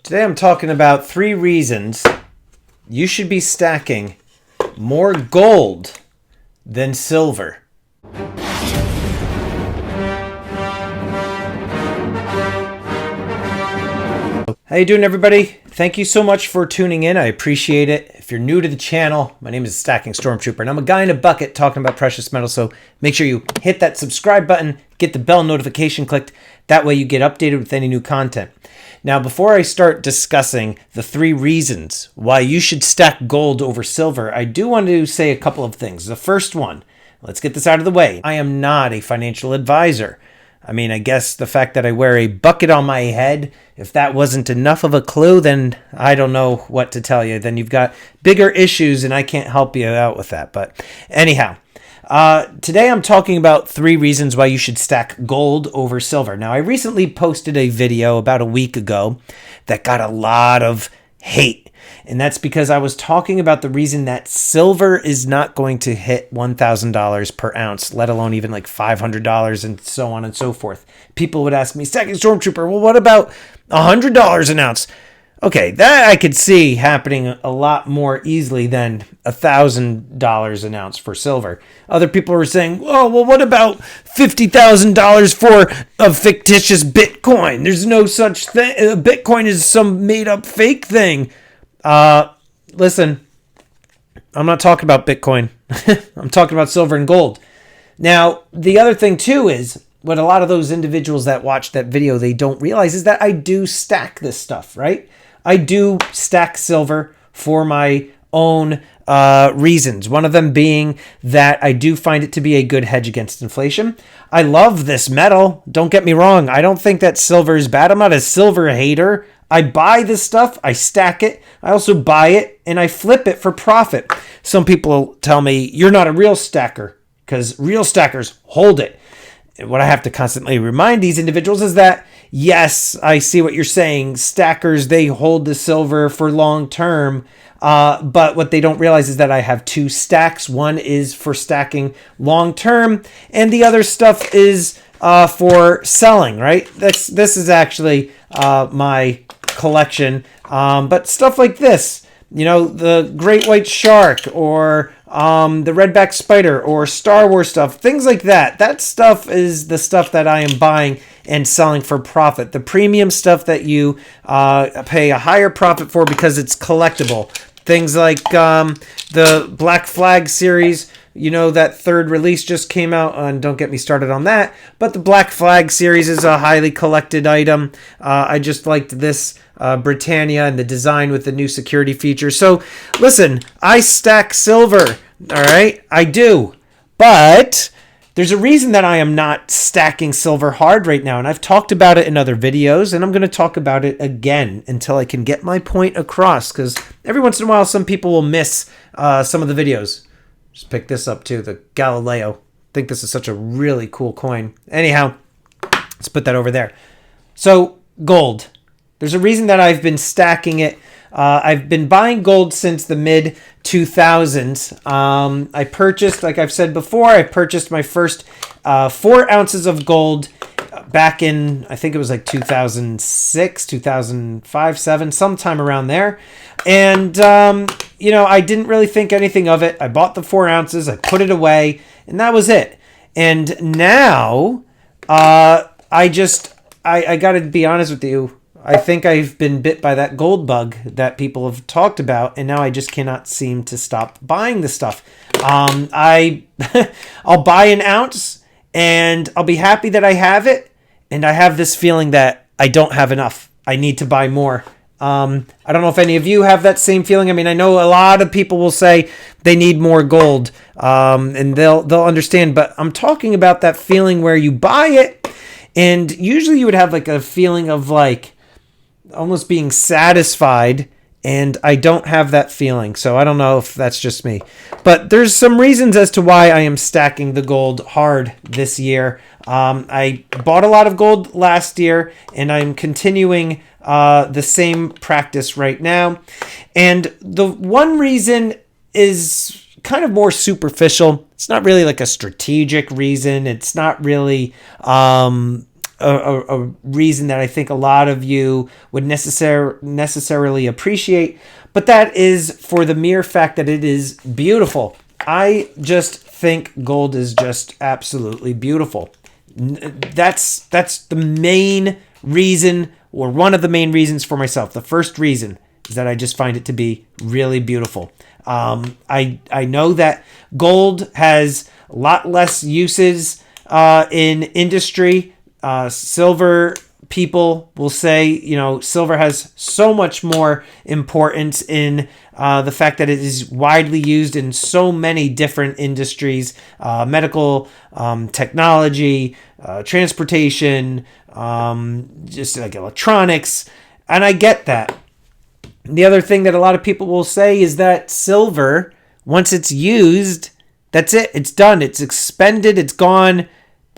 Today I'm talking about 3 reasons you should be stacking more gold than silver. How you doing, everybody? Thank you so much for tuning in. I appreciate it. If you're new to the channel, my name is Stacking Stormtrooper, and I'm a guy in a bucket talking about precious metals. So make sure you hit that subscribe button, get the bell notification clicked. That way you get updated with any new content. Now, before I start discussing the 3 reasons why you should stack gold over silver, I do want to say a couple of things. The first one, let's get this out of the way. I am not a financial advisor. I mean, I guess the fact that I wear a bucket on my head, if that wasn't enough of a clue, then I don't know what to tell you. Then you've got bigger issues and I can't help you out with that. But anyhow, today I'm talking about 3 reasons why you should stack gold over silver. Now, I recently posted a video about a week ago that got a lot of hate. And that's because I was talking about the reason that silver is not going to hit $1,000 per ounce, let alone even like $500 and so on and so forth. People would ask me, Stacking Stormtrooper, well, what about $100 an ounce? Okay, that I could see happening a lot more easily than $1,000 an ounce for silver. Other people were saying, oh, well, what about $50,000 for a fictitious Bitcoin? There's no such thing. Bitcoin is some made up fake thing. Listen, I'm not talking about Bitcoin. I'm talking about silver and gold. Now, the other thing too is what a lot of those individuals that watch that video, they don't realize is that I do stack this stuff, right? I do stack silver for my own reasons. One of them being that I do find it to be a good hedge against inflation. I love this metal. Don't get me wrong. I don't think that silver is bad. I'm not a silver hater. I buy this stuff, I stack it, I also buy it, and I flip it for profit. Some people tell me, you're not a real stacker, because real stackers hold it. And what I have to constantly remind these individuals is that, yes, I see what you're saying. Stackers, they hold the silver for long term, but what they don't realize is that I have 2 stacks. One is for stacking long term, and the other stuff is for selling, right? This is actually my collection, but stuff like this, you know, the great white shark or the redback spider or Star Wars stuff, things like that. That stuff is the stuff that I am buying and selling for profit. The premium stuff that you pay a higher profit for because it's collectible. Things like the Black Flag series. You know, that 3rd release just came out, and don't get me started on that. But the Black Flag series is a highly collected item. I just liked this Britannia and the design with the new security features. So, listen, I stack silver, all right? I do. But there's a reason that I am not stacking silver hard right now, and I've talked about it in other videos, and I'm going to talk about it again until I can get my point across, because every once in a while, some people will miss some of the videos. Just pick this up too, the Galileo. I think this is such a really cool coin. Anyhow, let's put that over there. So, gold. There's a reason that I've been stacking it. I've been buying gold since the mid-2000s. I purchased, like I've said before, I purchased my first 4 ounces of gold back in, I think it was like 2006, 2005, 7, sometime around there. And, you know, I didn't really think anything of it. I bought the 4 ounces, I put it away, and that was it. And now, I got to be honest with you. I think I've been bit by that gold bug that people have talked about, and now I just cannot seem to stop buying the stuff. I'll buy an ounce, and I'll be happy that I have it, and I have this feeling that I don't have enough. I need to buy more. I don't know if any of you have that same feeling. I mean, I know a lot of people will say they need more gold, and they'll understand, but I'm talking about that feeling where you buy it, and usually you would have like a feeling of like almost being satisfied, and I don't have that feeling. So I don't know if that's just me, but there's some reasons as to why I am stacking the gold hard this year. I bought a lot of gold last year, and I'm continuing the same practice right now. And the one reason is kind of more superficial. It's not really like a strategic reason. It's not really a reason that I think a lot of you would necessarily appreciate, but that is for the mere fact that it is beautiful. I just think gold is just absolutely beautiful. That's the main reason, or one of the main reasons for myself. The first reason is that I just find it to be really beautiful. I know that gold has a lot less uses in industry. Silver, people will say, silver has so much more importance in the fact that it is widely used in so many different industries, medical, technology, transportation, just like electronics. And I get that. The other thing that a lot of people will say is that silver, once it's used, that's it. It's done. It's expended. It's gone.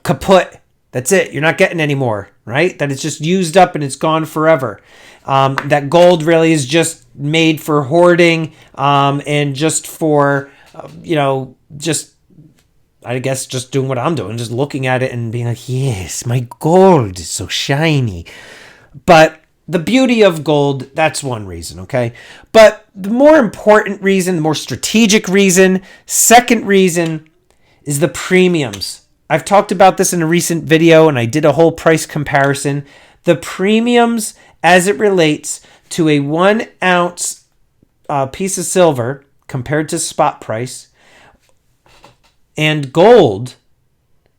Kaput. That's it. You're not getting any more, right? That it's just used up and it's gone forever. That gold really is just made for hoarding and just for, just, I guess, just doing what I'm doing, just looking at it and being like, yes, my gold is so shiny. But the beauty of gold, that's one reason, okay? But the more important reason, the more strategic reason, second reason is the premiums. I've talked about this in a recent video and I did a whole price comparison. The premiums as it relates to a 1 ounce piece of silver compared to spot price and gold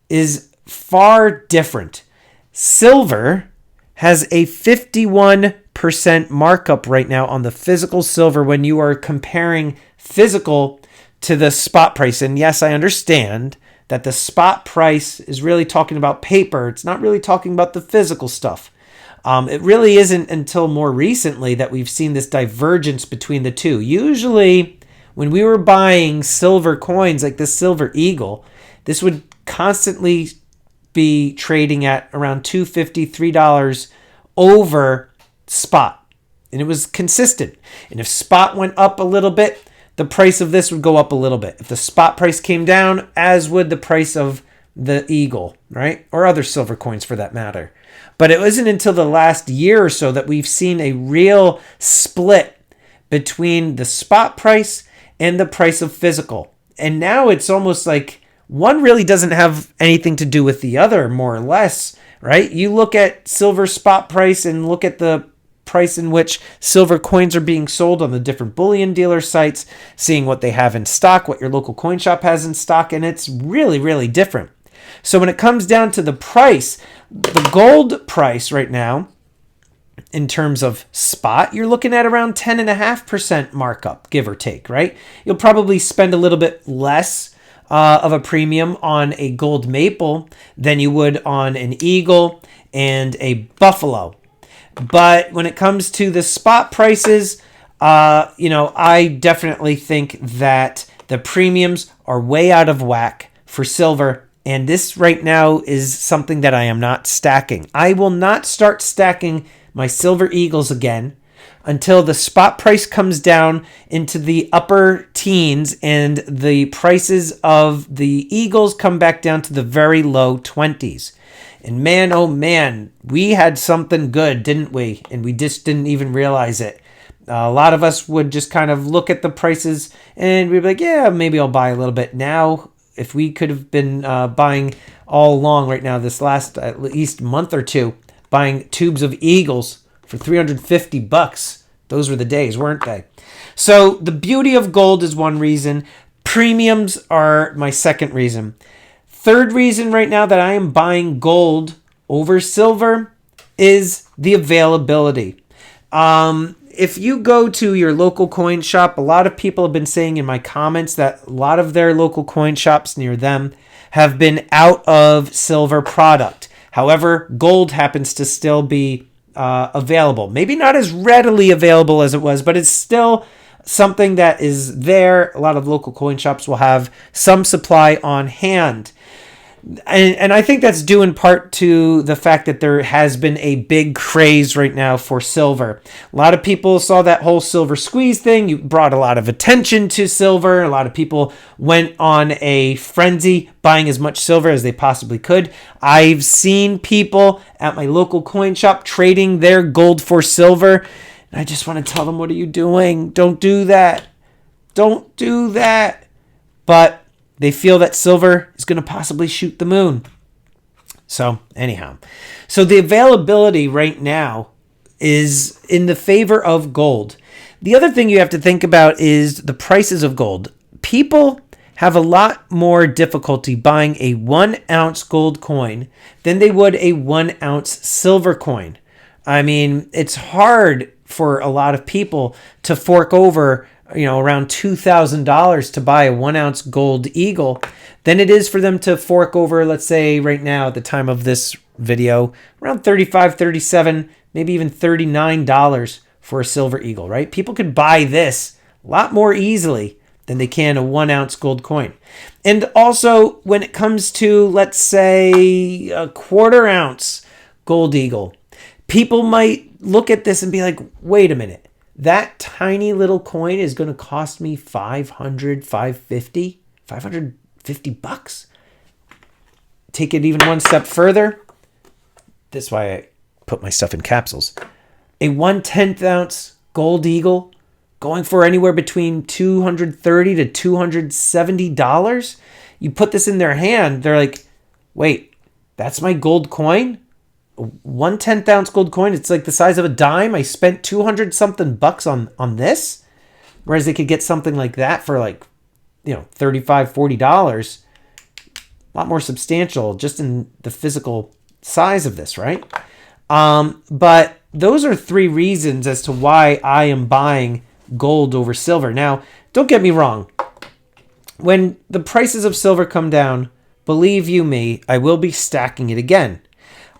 is far different. Silver has a 51% markup right now on the physical silver when you are comparing physical to the spot price. And yes, I understand that the spot price is really talking about paper. It's not really talking about the physical stuff. It really isn't until more recently that we've seen this divergence between the two. Usually, when we were buying silver coins like this Silver Eagle, this would constantly be trading at around $2.50, $3 over spot. And it was consistent. And if spot went up a little bit, the price of this would go up a little bit. If the spot price came down, as would the price of the Eagle, right? Or other silver coins for that matter. But it wasn't until the last year or so that we've seen a real split between the spot price and the price of physical. And now it's almost like one really doesn't have anything to do with the other, more or less, right? You look at silver spot price and look at the price in which silver coins are being sold on the different bullion dealer sites, seeing what they have in stock, what your local coin shop has in stock, and it's really, really different. So when it comes down to the price, the gold price right now, in terms of spot, you're looking at around 10.5% markup, give or take, right? You'll probably spend a little bit less of a premium on a gold maple than you would on an Eagle and a Buffalo. But when it comes to the spot prices, I definitely think that the premiums are way out of whack for silver. And this right now is something that I am not stacking. I will not start stacking my Silver Eagles again until the spot price comes down into the upper teens and the prices of the Eagles come back down to the very low 20s. And man, oh man, we had something good, didn't we? And we just didn't even realize it. A lot of us would just kind of look at the prices and we'd be like, yeah, maybe I'll buy a little bit. Now, if we could have been buying all along right now, this last at least month or two, buying tubes of Eagles for $350, those were the days, weren't they? So the beauty of gold is one reason. Premiums are my second reason. Third reason right now that I am buying gold over silver is the availability. If you go to your local coin shop, a lot of people have been saying in my comments that a lot of their local coin shops near them have been out of silver product. However, gold happens to still be available. Maybe not as readily available as it was, but it's still something that is there. A lot of local coin shops will have some supply on hand. And I think that's due in part to the fact that there has been a big craze right now for silver. A lot of people saw that whole silver squeeze thing. You brought a lot of attention to silver. A lot of people went on a frenzy buying as much silver as they possibly could. I've seen people at my local coin shop trading their gold for silver. And I just want to tell them, what are you doing? Don't do that. Don't do that. But they feel that silver is going to possibly shoot the moon. So anyhow, so the availability right now is in the favor of gold. The other thing you have to think about is the prices of gold. People have a lot more difficulty buying a 1 ounce gold coin than they would a 1 ounce silver coin. I mean, it's hard for a lot of people to fork over around $2,000 to buy a 1 ounce gold eagle than it is for them to fork over, let's say right now at the time of this video, around $35, $37, maybe even $39 for a silver eagle, right? People could buy this a lot more easily than they can a 1 ounce gold coin. And also when it comes to, let's say, a 1/4 ounce gold eagle, people might look at this and be like, wait a minute. That tiny little coin is going to cost me $550 bucks. Take it even one step further. That's why I put my stuff in capsules. A 1/10 ounce gold eagle going for anywhere between $230 to $270. You put this in their hand, they're like, wait, that's my gold coin? 1/10 ounce gold coin, it's like the size of a dime. I spent 200 something bucks on this, whereas they could get something like that for like $35, $40. A lot more substantial just in the physical size of this, right? But those are 3 reasons as to why I am buying gold over silver. Now, don't get me wrong, when the prices of silver come down, believe you me, I will be stacking it again.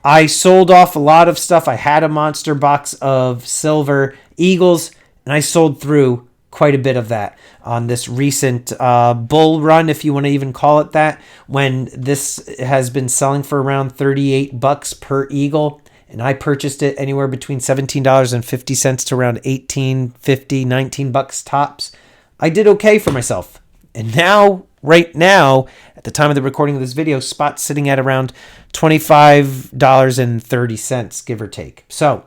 I sold off a lot of stuff. I had a monster box of silver eagles, and I sold through quite a bit of that on this recent bull run, if you want to even call it that, when this has been selling for around $38 per eagle, and I purchased it anywhere between $17.50 to around $18.50, $19 tops. I did okay for myself. And now, right now, at the time of the recording of this video, spot's sitting at around $25.30, give or take. So,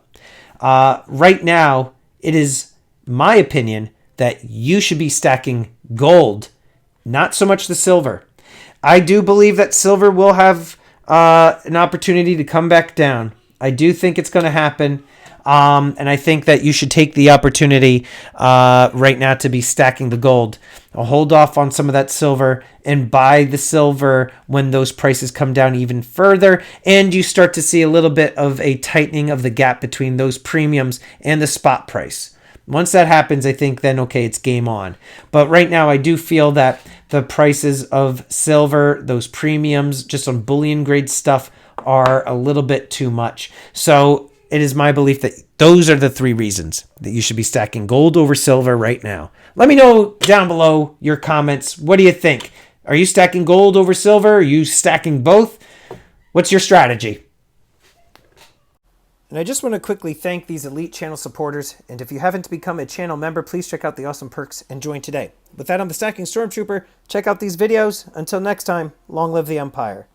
right now, it is my opinion that you should be stacking gold, not so much the silver. I do believe that silver will have an opportunity to come back down. I do think it's going to happen. And I think that you should take the opportunity right now to be stacking the gold. I'll hold off on some of that silver and buy the silver when those prices come down even further, and you start to see a little bit of a tightening of the gap between those premiums and the spot price. Once that happens, I think then, okay, it's game on. But right now, I do feel that the prices of silver, those premiums, just on bullion grade stuff, are a little bit too much. So it is my belief that those are the 3 reasons that you should be stacking gold over silver right now. Let me know down below your comments. What do you think? Are you stacking gold over silver? Are you stacking both? What's your strategy? And I just want to quickly thank these elite channel supporters. And if you haven't become a channel member, please check out the awesome perks and join today. With that, I'm the Stacking Stormtrooper. Check out these videos. Until next time, long live the Empire.